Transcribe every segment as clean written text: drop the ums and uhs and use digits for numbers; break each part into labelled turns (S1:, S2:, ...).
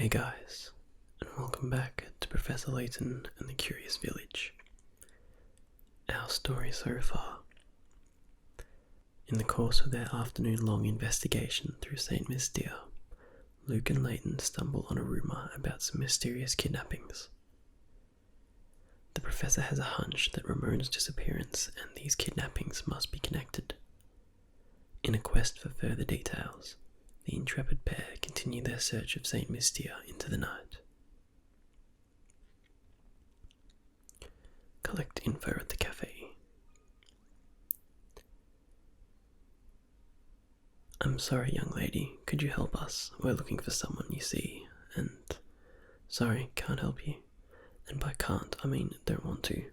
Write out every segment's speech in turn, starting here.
S1: Hey guys, and welcome back to Professor Layton and the Curious Village. Our story so far. In the course of their afternoon-long investigation through St. Mystere, Luke and Layton stumble on a rumour about some mysterious kidnappings. The professor has a hunch that Ramon's disappearance and these kidnappings must be connected. In a quest for further details, the intrepid pair continue their search of St. Mystere into the night. Collect info at the cafe. I'm sorry, young lady, could you help us? We're looking for someone, you see, and... Sorry, can't help you. And by can't, I mean don't want to.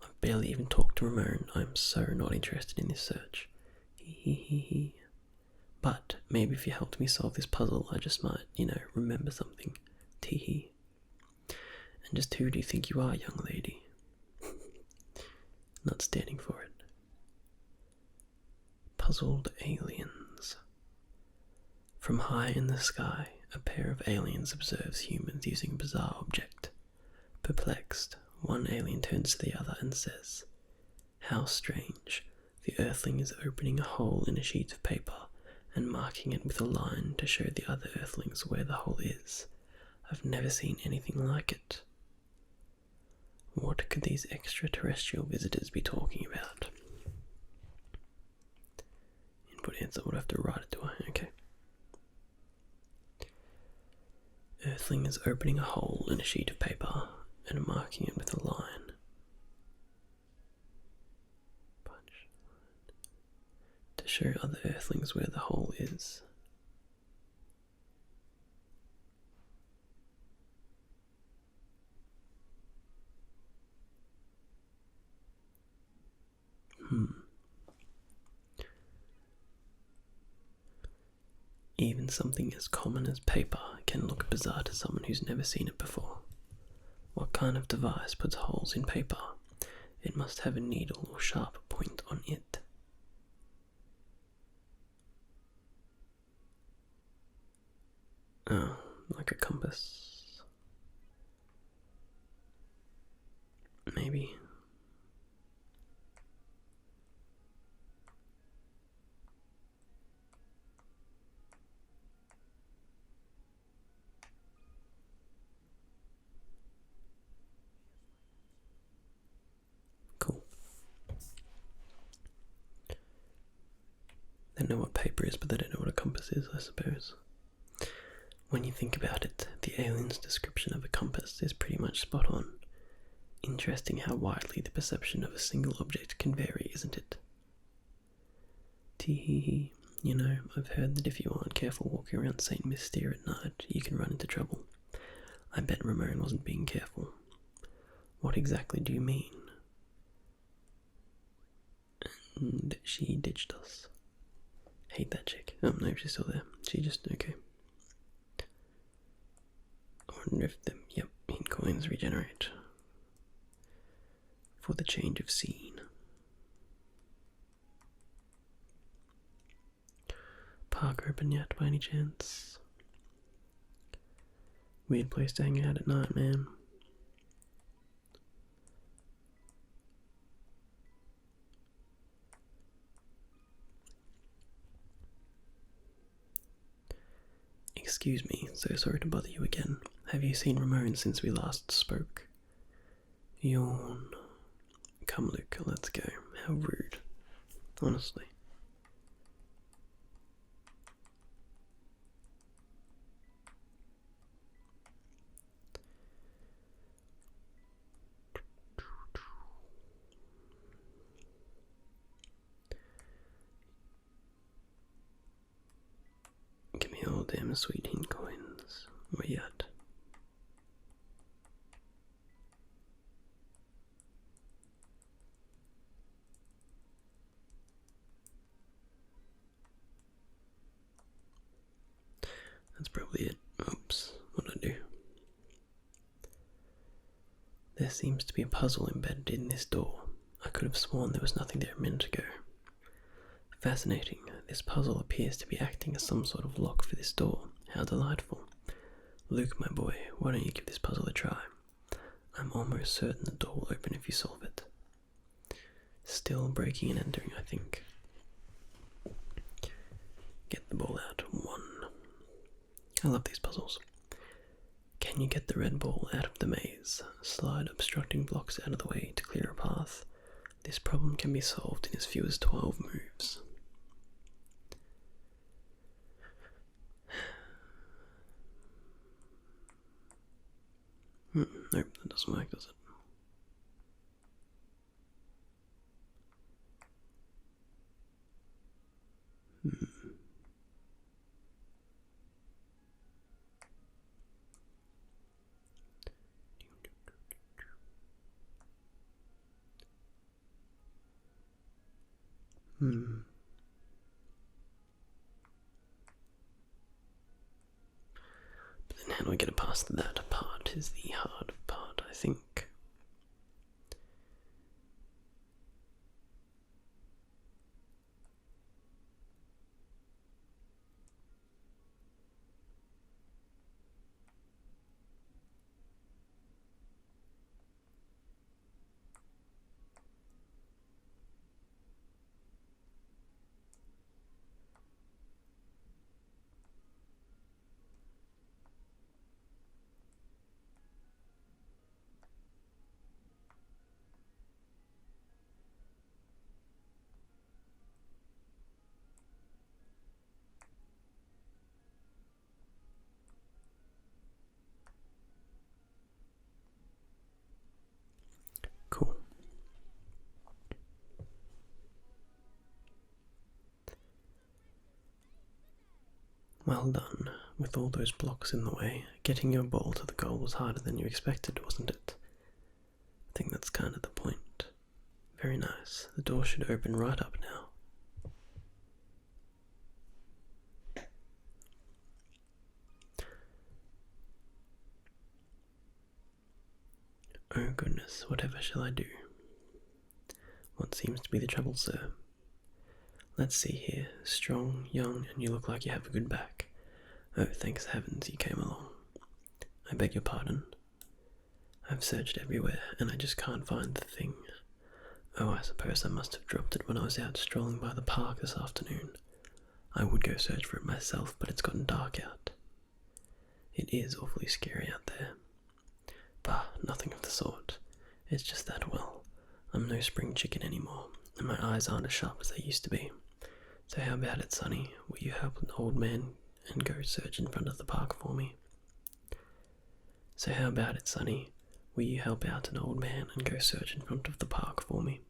S1: I've barely even talked to Ramon. I'm so not interested in this search. Hee. But maybe if you helped me solve this puzzle, I just might, remember something. Tee-hee. And just who do you think you are, young lady? Not standing for it. Puzzled aliens. From high in the sky, a pair of aliens observes humans using a bizarre object. Perplexed, one alien turns to the other and says, "How strange. The Earthling is opening a hole in a sheet of paper and marking it with a line to show the other Earthlings where the hole is. I've never seen anything like it." What could these extraterrestrial visitors be talking about? Input answer, would I have to write it, do I? Okay. Earthling is opening a hole in a sheet of paper and marking it with a line. To show other Earthlings where the hole is. Even something as common as paper can look bizarre to someone who's never seen it before. What kind of device puts holes in paper? It must have a needle or sharp point on it. Oh, like a compass. Maybe. Cool. They know what paper is, but they don't know what a compass is, I suppose. When you think about it, the alien's description of a compass is pretty much spot on. Interesting how widely the perception of a single object can vary, isn't it? Tee-hee-hee. I've heard that if you aren't careful walking around St. Mystere at night, you can run into trouble. I bet Ramon wasn't being careful. What exactly do you mean? And she ditched us. Hate that chick. Oh no, she's still there. She just, okay. I wonder if the, hint coins regenerate. For the change of scene. Park open yet by any chance? Weird place to hang out at night, man. Excuse me, so sorry to bother you again. Have you seen Ramon since we last spoke? Yawn. Come, Luke, let's go. How rude. Honestly. Give me all damn sweet hint coins. Where you at? That's probably it. Oops, what'd I do? There seems to be a puzzle embedded in this door. I could have sworn there was nothing there a minute ago. Fascinating. This puzzle appears to be acting as some sort of lock for this door. How delightful. Luke, my boy, why don't you give this puzzle a try? I'm almost certain the door will open if you solve it. Still breaking and entering, I think. Get the ball out. 1. I love these puzzles. Can you get the red ball out of the maze? Slide obstructing blocks out of the way to clear a path. This problem can be solved in as few as 12 moves. Nope, that doesn't work, does it? But then how do I get it past that part is the hard part, I think. Cool. Well done. With all those blocks in the way, getting your ball to the goal was harder than you expected, wasn't it? I think that's kind of the point. Very nice. The door should open right up now. Oh goodness, whatever shall I do? What seems to be the trouble, sir? Let's see here. Strong, young, and you look like you have a good back. Oh, thanks heavens you came along. I beg your pardon. I've searched everywhere, and I just can't find the thing. Oh, I suppose I must have dropped it when I was out strolling by the park this afternoon. I would go search for it myself, but it's gotten dark out. It is awfully scary out there. Bah, nothing of the sort. It's just that, well, I'm no spring chicken anymore, and my eyes aren't as sharp as they used to be. So how about it, Sonny? Will you help an old man and go search in front of the park for me? So how about it, Sonny? Will you help out an old man and go search in front of the park for me?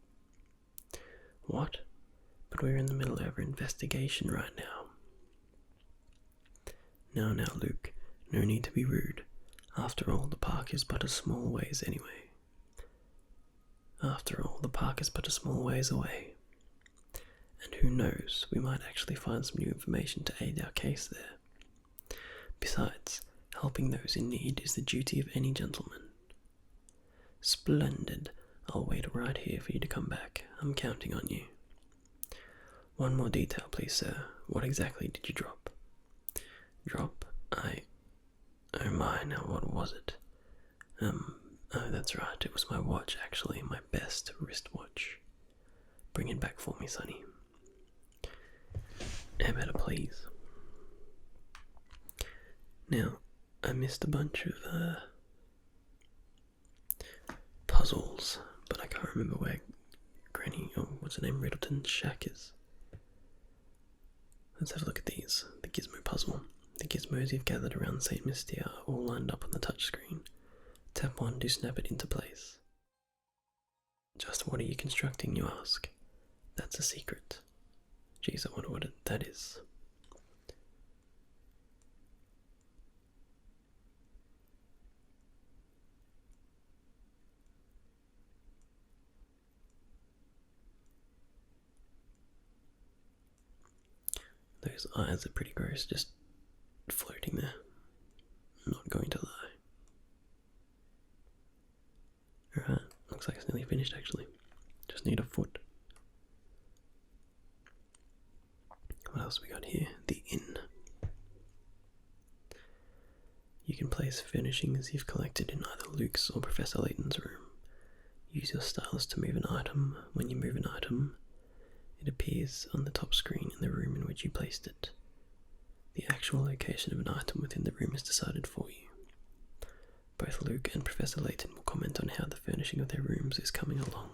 S1: What? But we're in the middle of our investigation right now. Now, Luke, no need to be rude. After all, the park is but a small ways anyway. After all, the park is but a small ways away. And who knows, we might actually find some new information to aid our case there. Besides, helping those in need is the duty of any gentleman. Splendid. I'll wait right here for you to come back. I'm counting on you. One more detail, please, sir. What exactly did you drop? Drop? Oh my, now what was it? Oh, that's right, it was my watch, actually, my best wristwatch. Bring it back for me, Sonny. How about it, please? Now, I missed a bunch of, puzzles, but I can't remember where Granny, what's her name, Riddleton's shack is. Let's have a look at these. The Gizmo puzzle. The gizmos you've gathered around St. Mystere are all lined up on the touchscreen. Tap one to snap it into place. Just what are you constructing, you ask? That's a secret. Geez, I wonder what that is. Those eyes are pretty gross, just floating there. I'm not going to lie. Alright, looks like it's nearly finished actually. Just need a foot. What else we got here? The inn. You can place furnishings you've collected in either Luke's or Professor Layton's room. Use your stylus to move an item. When you move an item, it appears on the top screen in the room in which you placed it. The actual location of an item within the room is decided for you. Both Luke and Professor Layton will comment on how the furnishing of their rooms is coming along.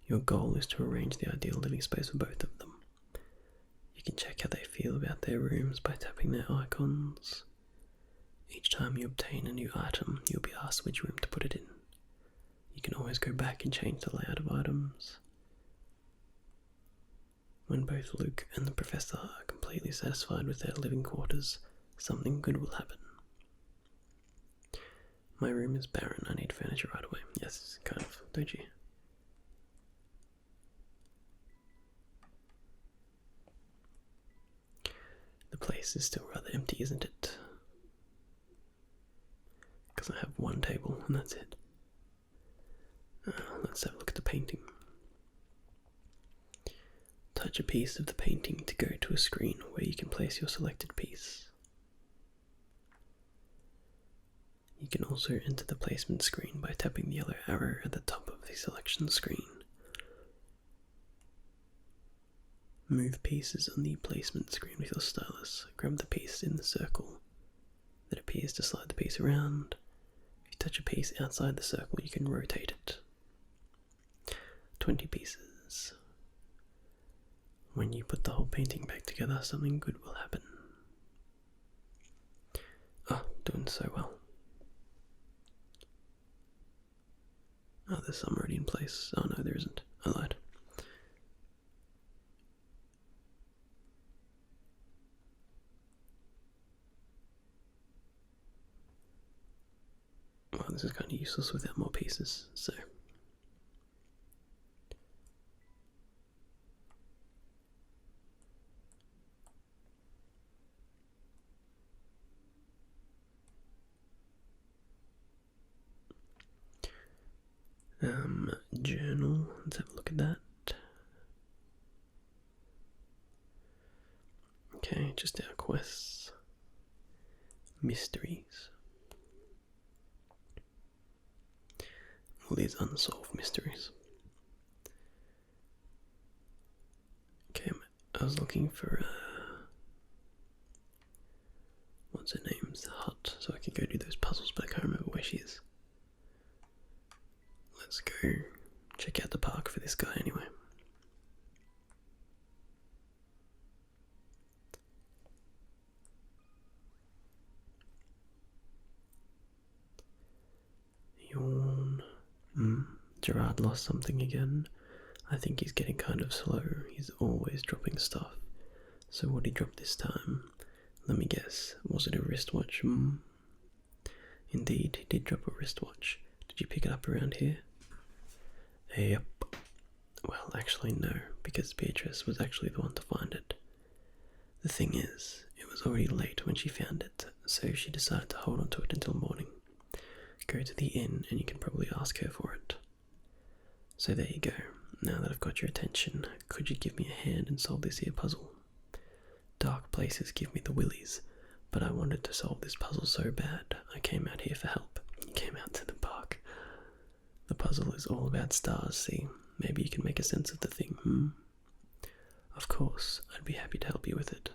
S1: Your goal is to arrange the ideal living space for both of them. You can check how they feel about their rooms by tapping their icons. Each time you obtain a new item, you'll be asked which room to put it in. You can always go back and change the layout of items. When both Luke and the Professor are completely satisfied with their living quarters, something good will happen. My room is barren, I need furniture right away. Yes, kind of, don't you? The place is still rather empty, isn't it? Because I have one table and that's it. Let's have a look at the painting. Touch a piece of the painting to go to a screen where you can place your selected piece. You can also enter the placement screen by tapping the yellow arrow at the top of the selection screen. Move pieces on the placement screen with your stylus. Grab the piece in the circle that appears to slide the piece around. If you touch a piece outside the circle, you can rotate it. 20 pieces. When you put the whole painting back together, something good will happen. Oh, doing so well. Oh, there's some already in place. Oh no, there isn't. I lied. Well, this is kind of useless without more pieces, so... journal, let's have a look at that. Okay, just our quests. Mysteries. All these unsolved mysteries. Okay, I was looking for, what's her name's hut, so I can go do those puzzles, but I can't remember where she is. Let's go check out the park for this guy anyway. Yawn. Gerard lost something again. I think he's getting kind of slow. He's always dropping stuff. So what did he drop this time? Let me guess. Was it a wristwatch? Indeed, he did drop a wristwatch. Did you pick it up around here? Yep. Well, actually no, because Beatrice was actually the one to find it. The thing is, it was already late when she found it, so she decided to hold on to it until morning. Go to the inn and you can probably ask her for it. So there you go. Now that I've got your attention, could you give me a hand and solve this here puzzle? Dark places give me the willies, but I wanted to solve this puzzle so bad, I came out here for help. You came out to the park. The puzzle is all about stars, see? Maybe you can make a sense of the thing, Of course, I'd be happy to help you with it.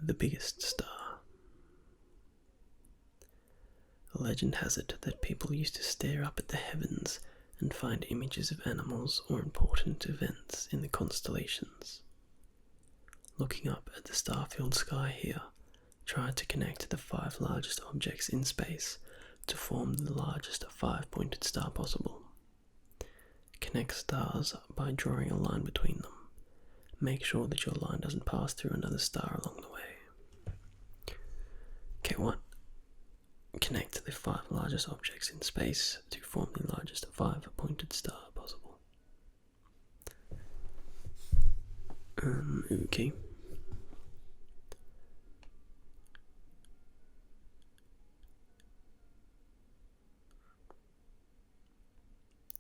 S1: The biggest star. A legend has it that people used to stare up at the heavens and find images of animals or important events in the constellations. Looking up at the star-filled sky here, try to connect the 5 largest objects in space to form the largest 5-pointed star possible. Connect stars by drawing a line between them. Make sure that your line doesn't pass through another star along the way. Okay, 1. Connect the 5 largest objects in space to form the largest 5-pointed star possible. Okay.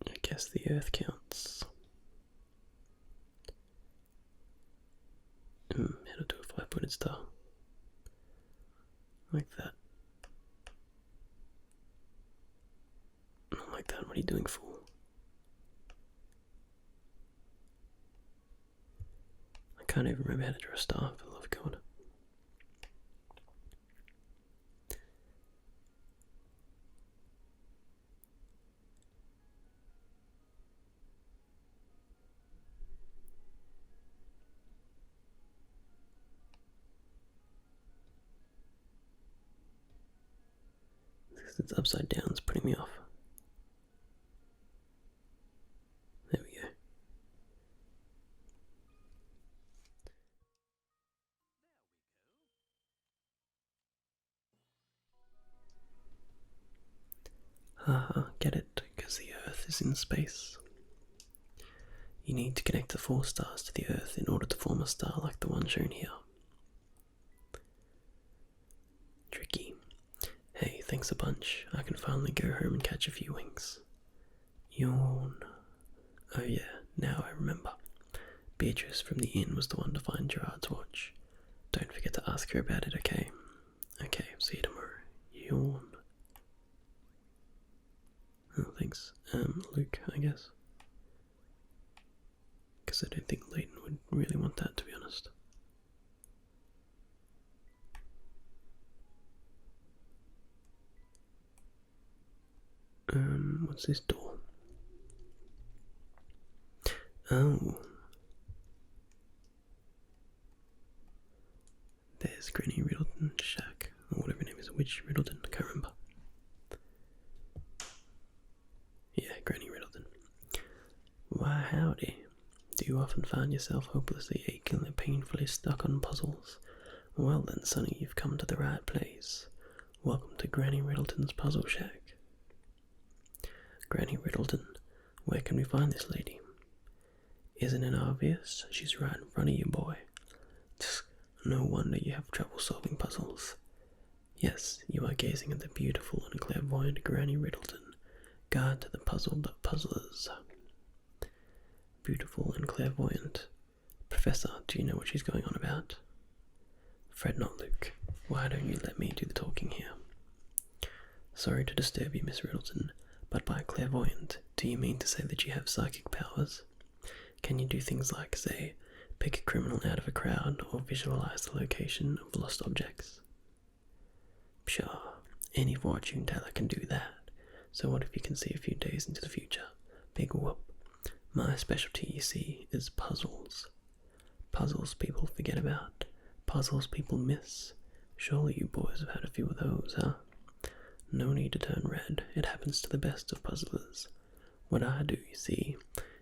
S1: I guess the Earth counts. Headed to a good star. Like that. Not like that. What are you doing, fool? I can't even remember how to draw a star, for the love of God. Because it's upside down, it's putting me off. There we go. Get it? Because the Earth is in space. You need to connect the 4 stars to the Earth in order to form a star like the one shown here. Tricky. Hey, thanks a bunch. I can finally go home and catch a few winks. Yawn. Oh yeah, now I remember. Beatrice from the inn was the one to find Gerard's watch. Don't forget to ask her about it, okay? Okay, see you tomorrow. Yawn. Oh, thanks. Luke, I guess. Because I don't think Layton would really want that, to be honest. What's this door? Oh. There's Granny Riddleton's shack, or whatever her name is, Witch Riddleton, I can't remember. Yeah, Granny Riddleton. Why howdy. Do you often find yourself hopelessly aching and painfully stuck on puzzles? Well then, sonny, you've come to the right place. Welcome to Granny Riddleton's Puzzle Shack. Granny Riddleton, where can we find this lady? Isn't it obvious? She's right in front of you, boy. No wonder you have trouble solving puzzles. Yes, you are gazing at the beautiful and clairvoyant Granny Riddleton, guide to the puzzled puzzlers. Beautiful and clairvoyant. Professor, do you know what she's going on about? Fret not, Luke. Why don't you let me do the talking here? Sorry to disturb you, Miss Riddleton, but by clairvoyant, do you mean to say that you have psychic powers? Can you do things like, say, pick a criminal out of a crowd or visualize the location of lost objects? Pshaw, any fortune teller can do that. So what if you can see a few days into the future? Big whoop. My specialty, you see, is puzzles. Puzzles people forget about. Puzzles people miss. Surely you boys have had a few of those, huh? No need to turn red. It happens to the best of puzzlers. What I do, you see,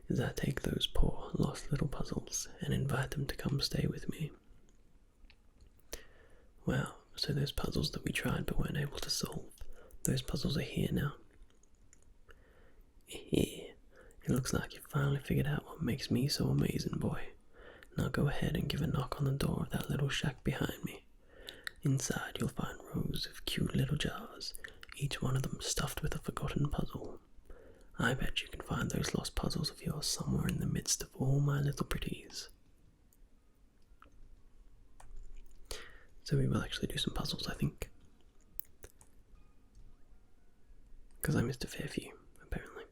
S1: is I take those poor, lost little puzzles and invite them to come stay with me. Wow, so those puzzles that we tried but weren't able to solve, those puzzles are here now. Here. It looks like you finally figured out what makes me so amazing, boy. Now go ahead and give a knock on the door of that little shack behind me. Inside you'll find rows of cute little jars, each one of them stuffed with a forgotten puzzle. I bet you can find those lost puzzles of yours somewhere in the midst of all my little pretties. So we will actually do some puzzles, I think. Because I missed a fair few, apparently.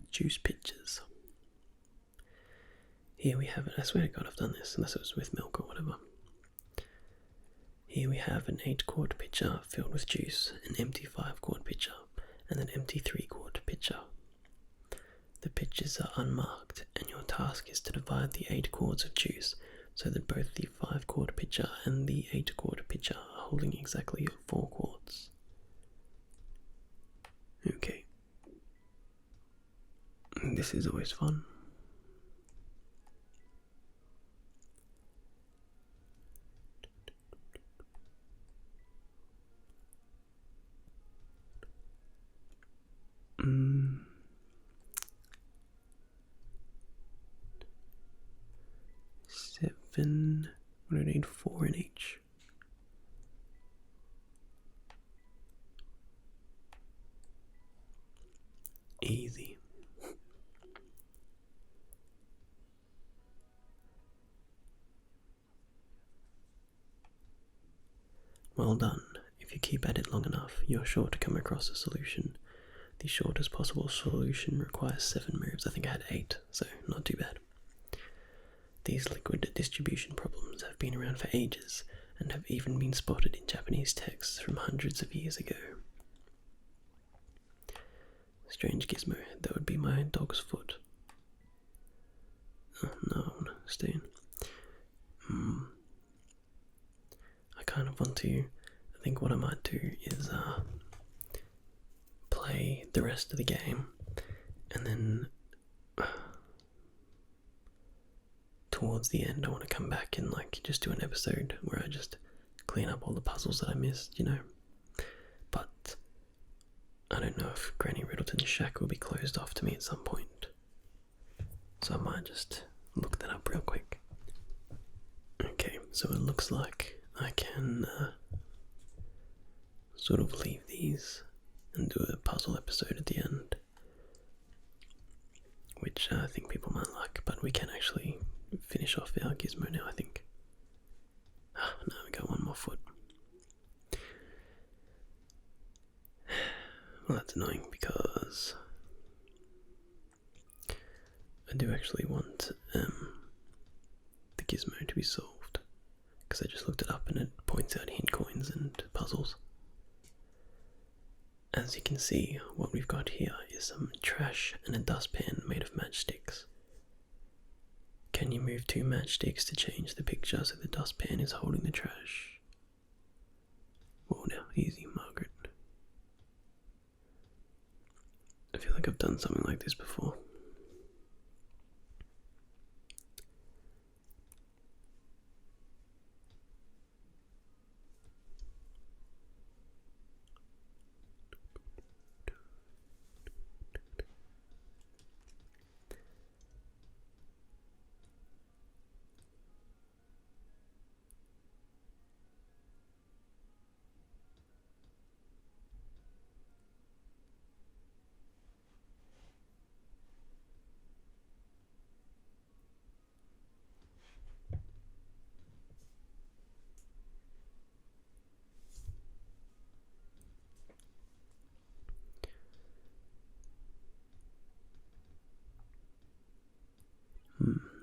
S1: Juice pictures. Here we have it. I swear to God I've done this, unless it was with milk or whatever. Here we have an 8-quart pitcher filled with juice, an empty 5-quart pitcher, and an empty 3-quart pitcher. The pitchers are unmarked, and your task is to divide the 8 quarts of juice so that both the 5-quart pitcher and the 8-quart pitcher are holding exactly 4 quarts. Okay. This is always fun. Seven. What do I need? 4 in each. Easy. Well done. If you keep at it long enough, you're sure to come across a solution. The shortest possible solution requires 7 moves. I think I had 8, so not too bad. These liquid distribution problems have been around for ages, and have even been spotted in Japanese texts from hundreds of years ago. Strange gizmo, that would be my dog's foot. Oh, no, I want to stay in. I kind of want to, I think what I might do is play the rest of the game, and then towards the end I want to come back and just do an episode where I just clean up all the puzzles that I missed, But I don't know if Granny Riddleton's shack will be closed off to me at some point, so I might just look that up real quick. Okay, so it looks like I can sort of leave these and do a puzzle episode at the end, which I think people might like, but we can actually finish off our gizmo now, I think. Now we got one more foot. Well, that's annoying because I do actually want the gizmo to be solved, because I just looked it up and it points out hint coins and puzzles. As you can see, what we've got here is some trash and a dustpan made of matchsticks. Can you move 2 matchsticks to change the picture so the dustpan is holding the trash? Whoa now, easy, Margaret. I feel like I've done something like this before.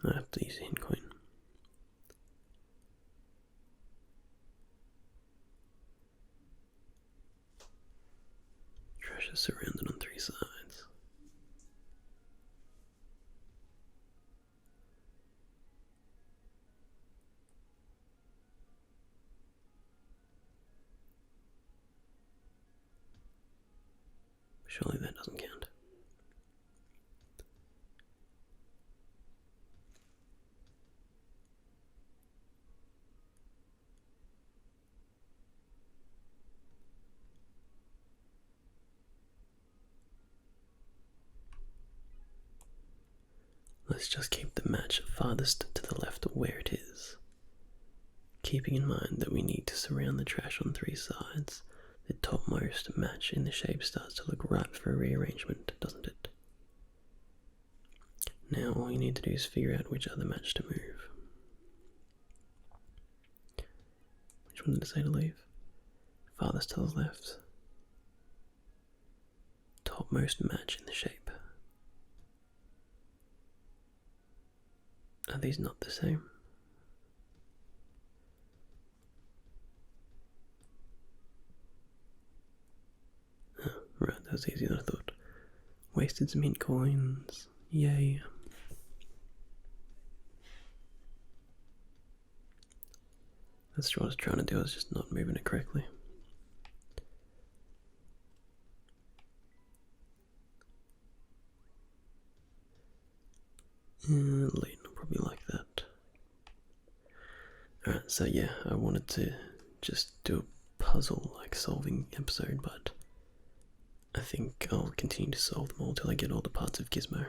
S1: I have to use a hint coin. Trash is surrounded on 3 sides. Surely that doesn't count. Let's just keep the match farthest to the left of where it is. Keeping in mind that we need to surround the trash on 3 sides, the topmost match in the shape starts to look ripe for rearrangement, doesn't it? Now all you need to do is figure out which other match to move. Which one did it say to leave? Farthest to the left. Topmost match in the shape. Are these not the same? Oh, right, that was easier than I thought. Wasted some hint coins. Yay. That's what I was trying to do, I was just not moving it correctly. Layton will probably like that. Alright, so yeah, I wanted to just do a puzzle solving episode, but I think I'll continue to solve them all till I get all the parts of Gizmo.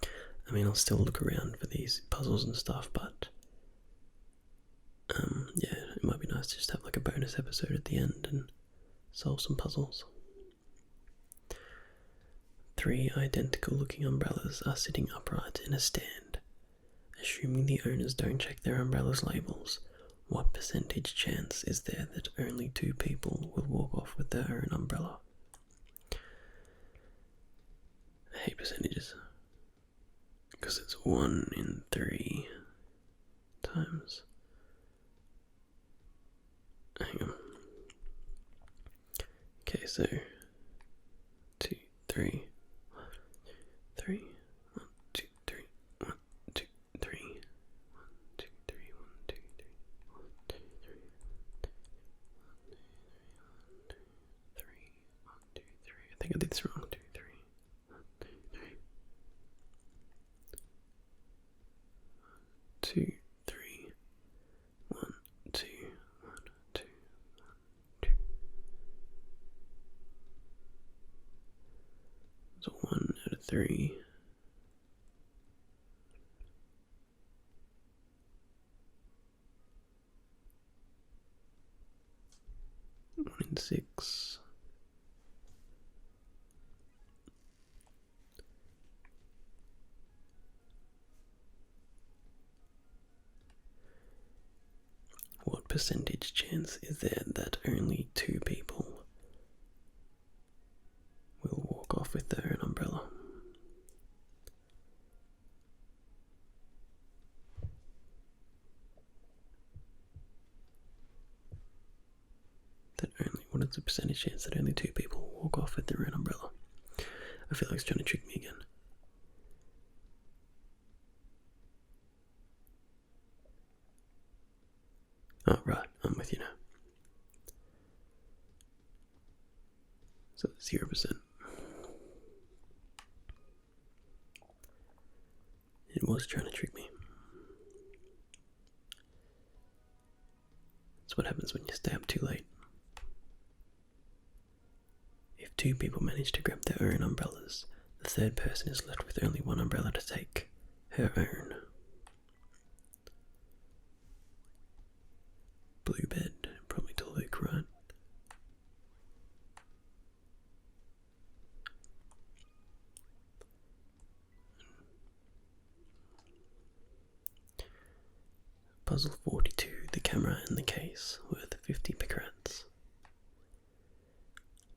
S1: I mean, I'll still look around for these puzzles and stuff, but yeah, it might be nice to just have a bonus episode at the end and solve some puzzles. 3 identical looking umbrellas are sitting upright in a stand. Assuming the owners don't check their umbrellas' labels, What percentage chance is there that only 2 people will walk off with their own umbrella? I hate percentages. Because it's 1 in 3 times. Hang on. Okay, so 2, 3, 1, 3, 1, 2, 3, 1, 2, 3, 1, 2, 3, 1, 2, 3, 1, 2, 3, 1, 2, 3. I think I did this wrong. 2, 3, 1, 2, 3. 2, 3, 1, 2, 1, 2, 1, 2. So 1 out of 3. One in 6. What percentage chance is there that only 2 people will walk off with their own umbrella? What is the percentage chance that only 2 people will walk off with their own umbrella? I feel like it's trying to trick me again. Oh, right, I'm with you now. So 0%. It was trying to trick me. That's what happens when you stay up too late. If 2 people manage to grab their own umbrellas, the 3rd person is left with only 1 umbrella to take, her own. Blue bed, probably to Luke, right? Puzzle 42, the camera and the case, worth 50 picrats.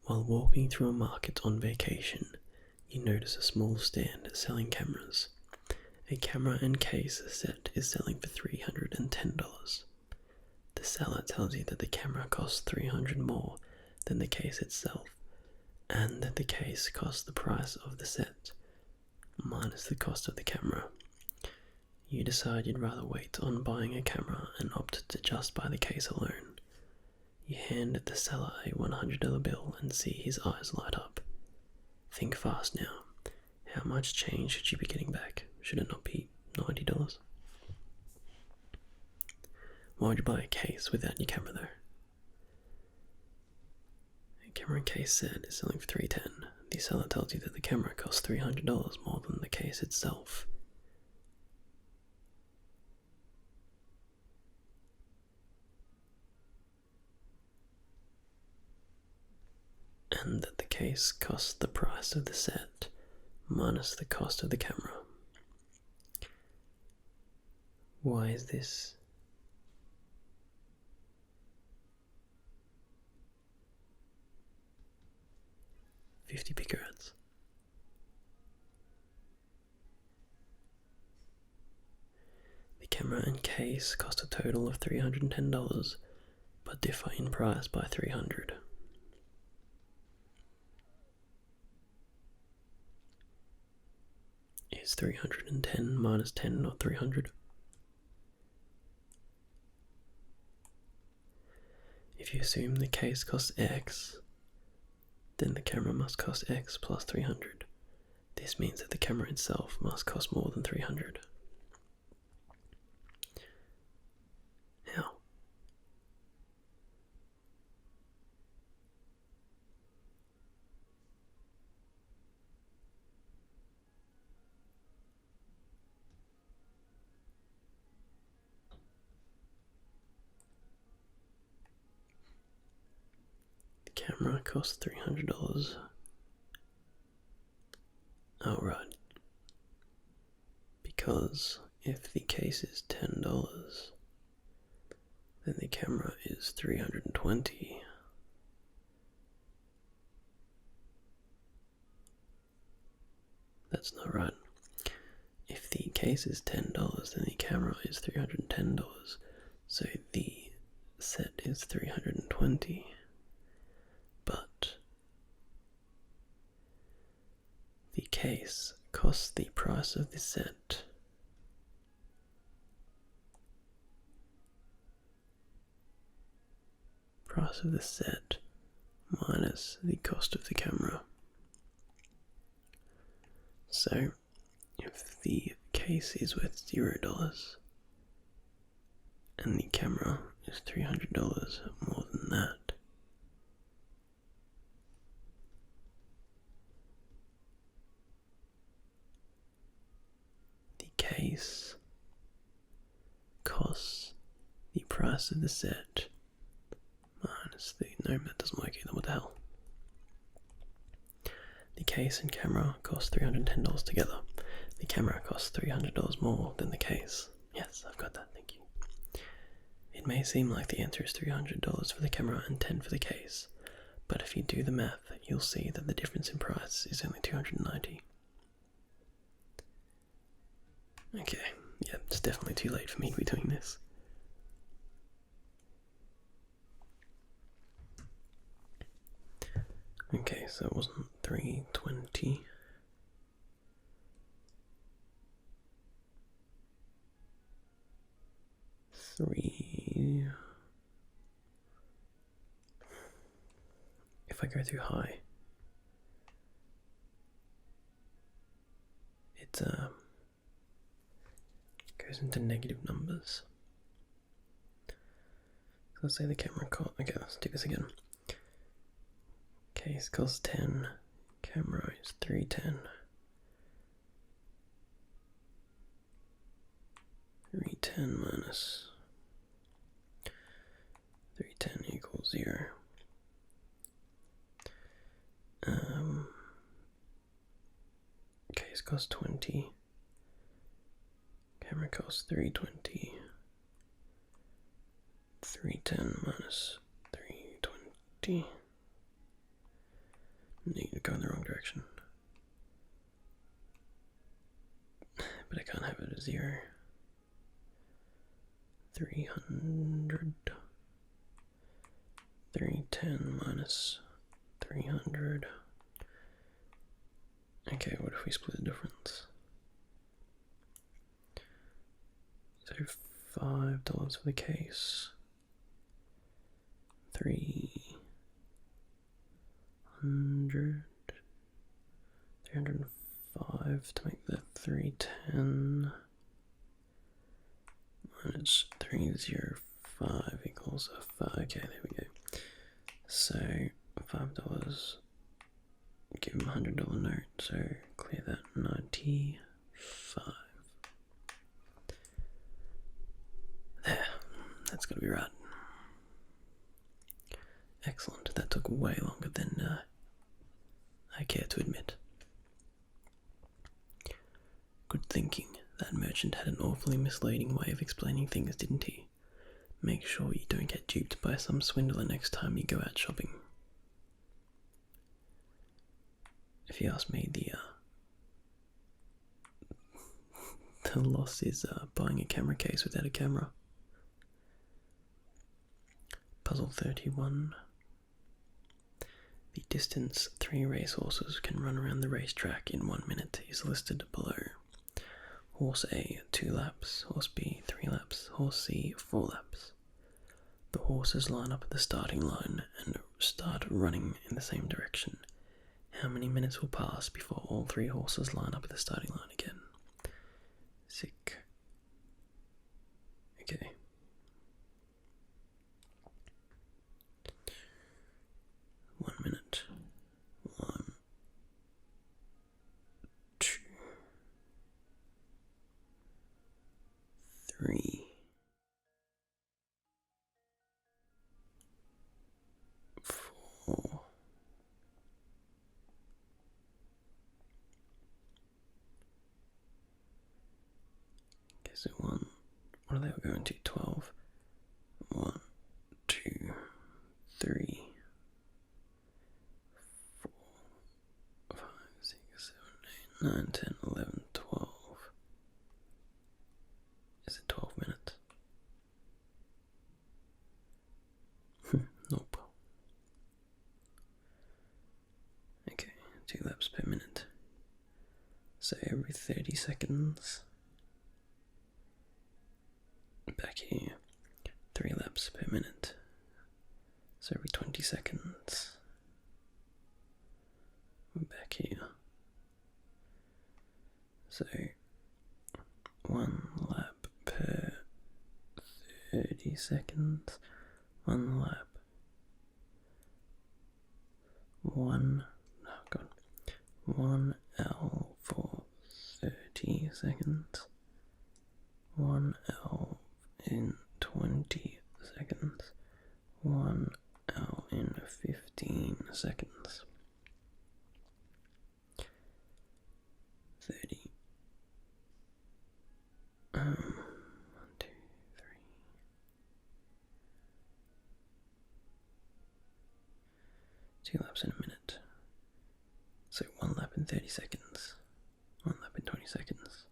S1: While walking through a market on vacation, you notice a small stand selling cameras. A camera and case set is selling for $310. The seller tells you that the camera costs $300 more than the case itself, and that the case costs the price of the set, minus the cost of the camera. You decide you'd rather wait on buying a camera and opt to just buy the case alone. You hand the seller a $100 bill and see his eyes light up. Think fast now. How much change should you be getting back? Should it not be $90? Why would you buy a case without your camera though? A camera and case set is selling for $310. The seller tells you that the camera costs $300 more than the case itself. And that the case costs the price of the set, minus the cost of the camera. Why is this? $50 picrats. The camera and case cost a total of $310, but differ in price by $300. Is 310 minus 10 not 300? If you assume the case costs X, then the camera must cost X plus 300. This means that the camera itself must cost more than 300. How? Camera costs $300. Oh, right. Because if the case is $10, then the camera is 320. That's not right. If the case is $10, then the camera is $310. So the set is 320. But the case costs the price of the set. Price of the set minus the cost of the camera. So if the case is worth $0 and the camera is $300 more than that, the case costs the price of the set minus the, no, that doesn't work either, what the hell. The case and camera cost $310 together. The camera costs $300 more than the case. Yes, I've got that, thank you. It may seem like the answer is $300 for the camera and $10 for the case, but if you do the math, you'll see that the difference in price is only $290. Okay, yeah, it's definitely too late for me to be doing this. Okay, so it wasn't 320. If I go too high, it goes into negative numbers. So let's say the camera cost, okay, let's do this again. Case costs 10, camera is 310. 310 minus 310 equals 0. Case costs 20. Camera costs 320. 310 minus 320. Need to go in the wrong direction. But I can't have it as 0. 300. 310 minus 300. Okay, what if we split the difference? So $5 for the case. 305 to make that 310 minus 305 equals a 5. Okay, there we go. So $5, give him a $100 note, so clear that. 95. There, that's gotta be right. Excellent, that took way longer than I care to admit. Good thinking. That merchant had an awfully misleading way of explaining things, didn't he? Make sure you don't get duped by some swindler next time you go out shopping. If you ask me, the loss is buying a camera case without a camera. Puzzle 31. The distance 3 racehorses can run around the racetrack in 1 minute is listed below. Horse A, 2 laps. Horse B, 3 laps. Horse C, 4 laps. The horses line up at the starting line and start running in the same direction. How many minutes will pass before all 3 horses line up at the starting line again? Sick. Okay. One minute. 1, 2, 3, 4. Okay, so 1. What are they going to? 12. 1, 9, 10, 11, 12. Is it 12 minutes? Nope. Okay, 2 laps per minute. So every 30 seconds. Back here, 3 laps per minute. So every 20 seconds. Back here. So 1 lap per 30 seconds. 1 lap. 1 L for 30 seconds. 1 L in 20 seconds. 1 L in 15 seconds. 30. 1, 2, 3. 2 laps in a minute. So 1 lap in 30 seconds. 1 lap in 20 seconds.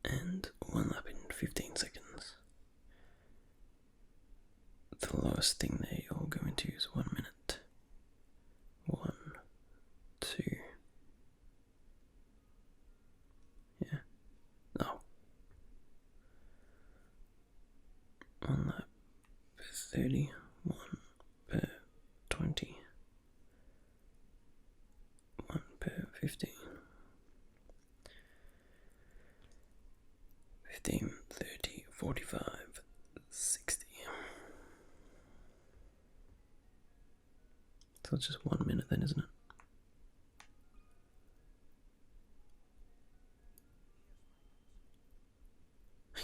S1: And 1 lap in 15 seconds. The lowest thing they all go into is 1 minute. 1, 2. Yeah. No. 1 lap per 30. 1 per 20. 1 per 15. 15, 30, 45, 60. So it's just 1 minute then, isn't it?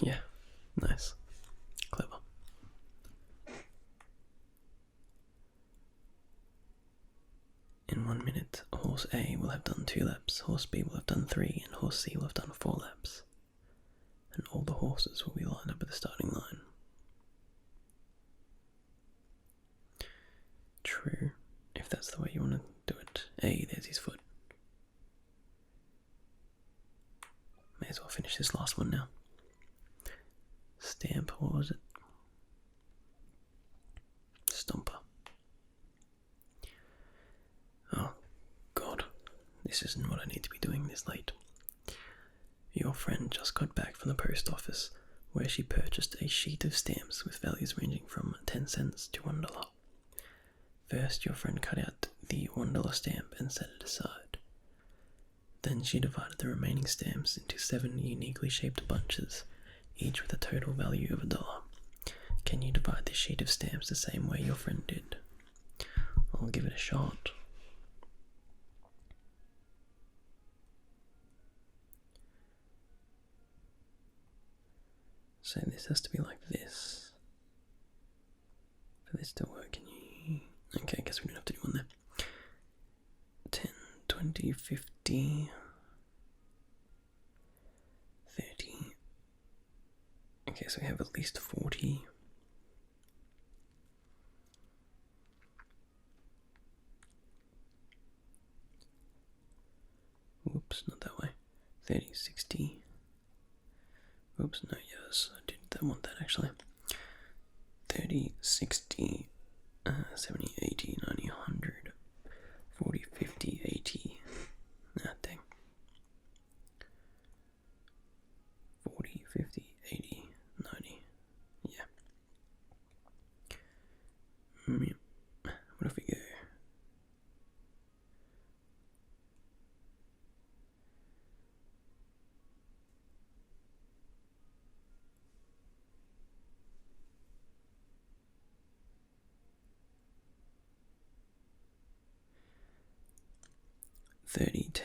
S1: Yeah, nice. Clever. In 1 minute, horse A will have done 2 laps, horse B will have done 3, and horse C will have done 4 laps. And all the horses will be lined up at the starting line. True, if that's the way you want to do it. Hey, there's his foot. May as well finish this last one now. Stamp, what was it? Stomper. Oh, God. This isn't what I need to be doing this late. Your friend just got back from the post office, where she purchased a sheet of stamps with values ranging from 10 cents to $1. First, your friend cut out the $1 stamp and set it aside. Then she divided the remaining stamps into 7 uniquely shaped bunches, each with a total value of $1. Can you divide this sheet of stamps the same way your friend did? I'll give it a shot. So this has to be like this. For this to work, can you... Okay, I guess we don't have to do one there. 10, 20, 50... 30... Okay, so we have at least 40... Whoops, not that way. 30, 60... Oops, no, yes, I didn't want that actually. 30, 60, 70, 80, 90, 100, 40, 50, 80. Ah, dang. 40, 50, 80, 90. Yeah. What if we go? $30, $10.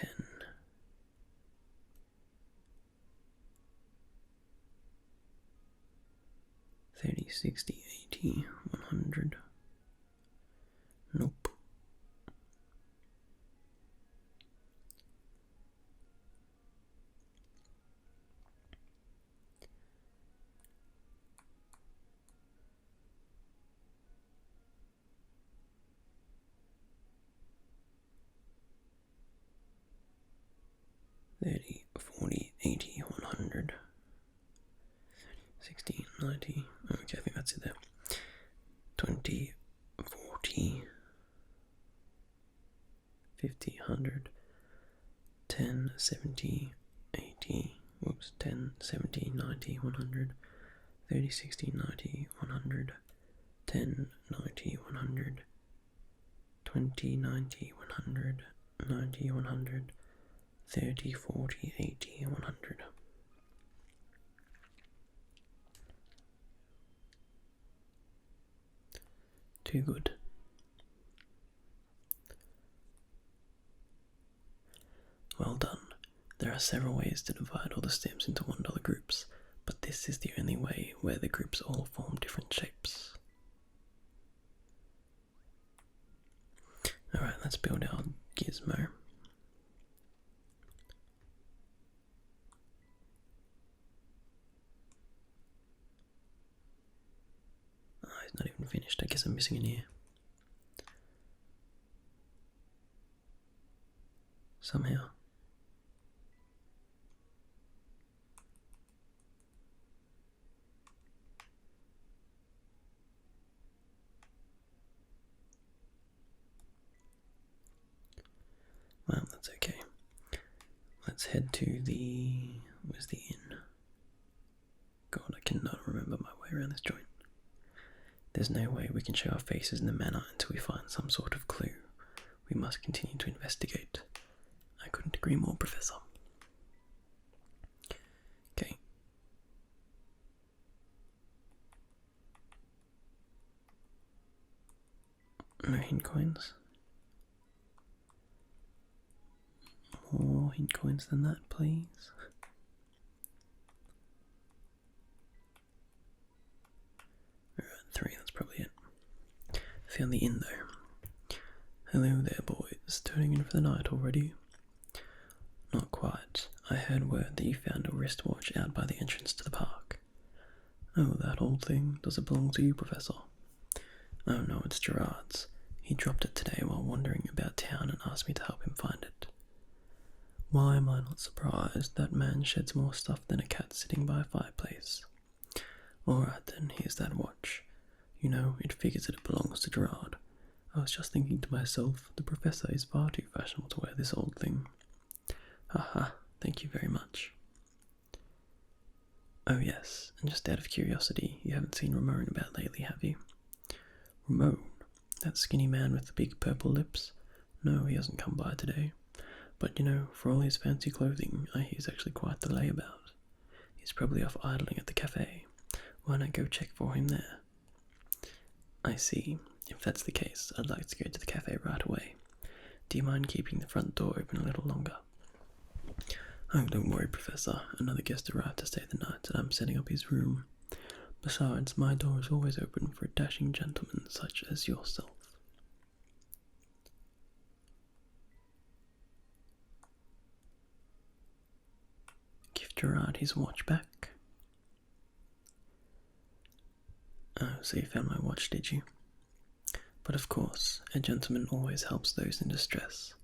S1: 30, 60, 80, 100. Nope. 60, 90. Okay, I think that's it there. 20, 40, 50, 100, 10, 70, 80, whoops, 10, 70, 90, 100, 30, 60, 90, 100, 10, 90, 100, 20, 90, 100, 90, 100, 30, 40, 80, 100. Too good. Well done. There are several ways to divide all the stamps into $1 groups, but this is the only way where the groups all form different shapes. Alright, let's build our gizmo. Oh, he's not even finished. I guess I'm missing an ear. Somehow. Well, that's okay. Let's head to the... where's the inn? God, I cannot remember my way around this joint. There's no way we can show our faces in the manor until we find some sort of clue. We must continue to investigate. I couldn't agree more, Professor. Okay. No hint coins. More hint coins than that, please. Alright, 3, that's probably it. Found the inn though. Hello there, boys. Turning in for the night already? Not quite. I heard word that you found a wristwatch out by the entrance to the park. Oh, that old thing. Does it belong to you, Professor? Oh no, it's Gerard's. He dropped it today while wandering about town and asked me to help him find it. Why am I not surprised? That man sheds more stuff than a cat sitting by a fireplace. Alright then, here's that watch. You know, it figures that it belongs to Gerard. I was just thinking to myself, the Professor is far too fashionable to wear this old thing. Haha, thank you very much. Oh yes, and just out of curiosity, you haven't seen Ramon about lately, have you? Ramon? That skinny man with the big purple lips? No, he hasn't come by today. But you know, for all his fancy clothing, I hear he's actually quite the layabout. He's probably off idling at the cafe. Why not go check for him there? I see. If that's the case, I'd like to go to the cafe right away. Do you mind keeping the front door open a little longer? Oh, don't worry, Professor. Another guest arrived to stay the night, and I'm setting up his room. Besides, my door is always open for a dashing gentleman such as yourself. Give Gerard his watch back. Oh, so you found my watch, did you? But of course, a gentleman always helps those in distress.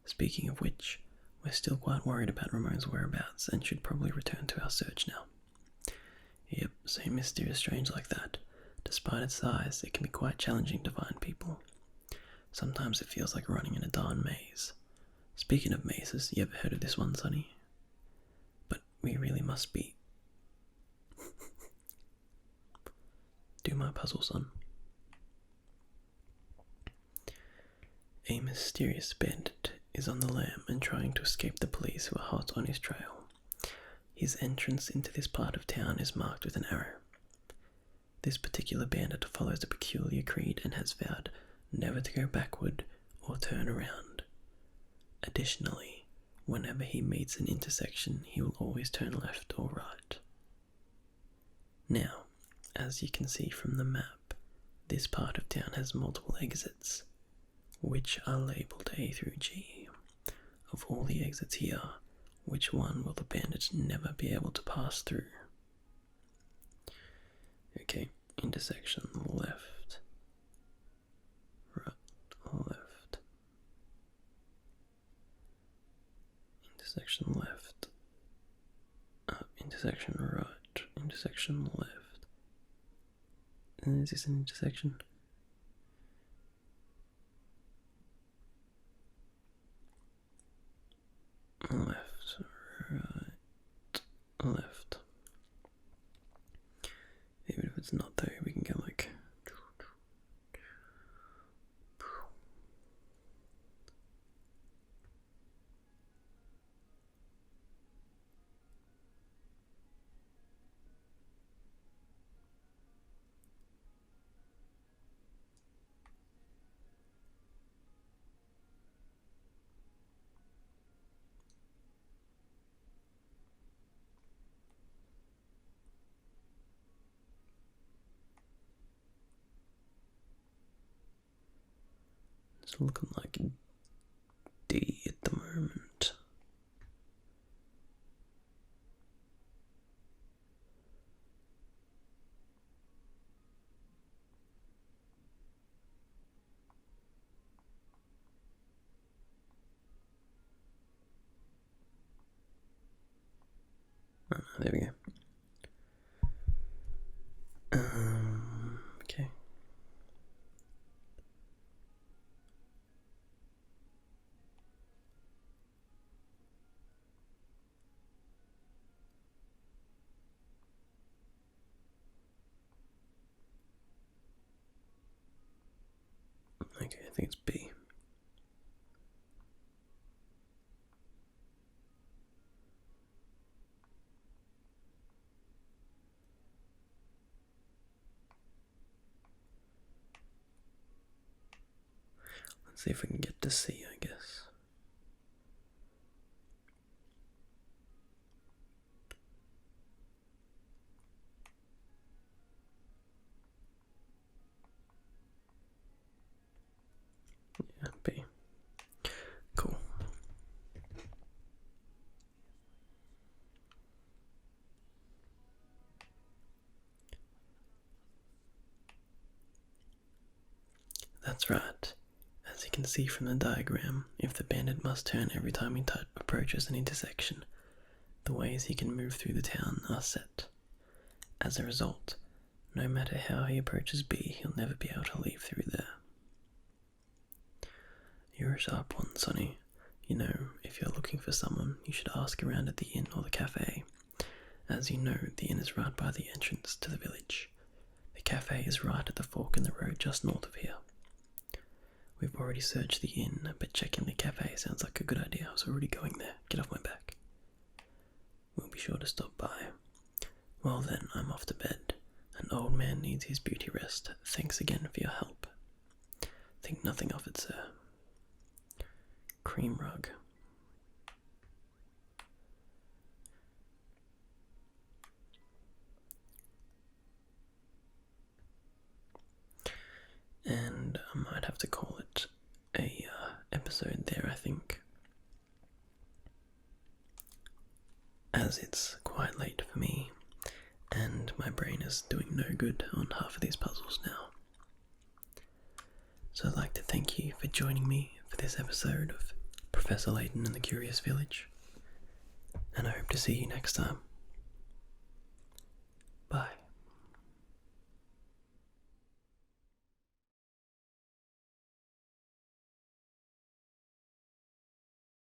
S1: Speaking of which, we're still quite worried about Ramon's whereabouts and should probably return to our search now. Yep, so Mystere is strange like that. Despite its size, it can be quite challenging to find people. Sometimes it feels like running in a darn maze. Speaking of mazes, you ever heard of this one, Sonny? But we really must be... Do my puzzle, son. A mysterious bandit is on the lam and trying to escape the police who are hot on his trail. His entrance into this part of town is marked with an arrow. This particular bandit follows a peculiar creed and has vowed never to go backward or turn around. Additionally, whenever he meets an intersection, he will always turn left or right. Now, as you can see from the map, this part of town has multiple exits, which are labelled A through G. Of all the exits here, which one will the bandit never be able to pass through? Okay, intersection left, right, left, intersection left, intersection right, intersection left. Is this an intersection? Left, right, left. Even if it's not there, we can go like... It's looking like D at the moment. Oh, there we go. Okay. Okay, I think it's B. Let's see if we can get to C, I guess. Yeah, B. Cool. That's right. As you can see from the diagram, if the bandit must turn every time he approaches an intersection, the ways he can move through the town are set. As a result, no matter how he approaches B, he'll never be able to leave through there. You're a sharp one, Sonny. You know, if you're looking for someone, you should ask around at the inn or the cafe. As you know, the inn is right by the entrance to the village. The cafe is right at the fork in the road just north of here. We've already searched the inn, but checking the cafe sounds like a good idea. I was already going there. Get off my back. We'll be sure to stop by. Well then, I'm off to bed. An old man needs his beauty rest. Thanks again for your help. Think nothing of it, sir. Cream rug. And I might have to call it a episode there, I think, as it's quite late for me and my brain is doing no good on half of these puzzles now. So I'd like to thank you for joining me for this episode of Professor Layton and the Curious Village, and I hope to see you next time.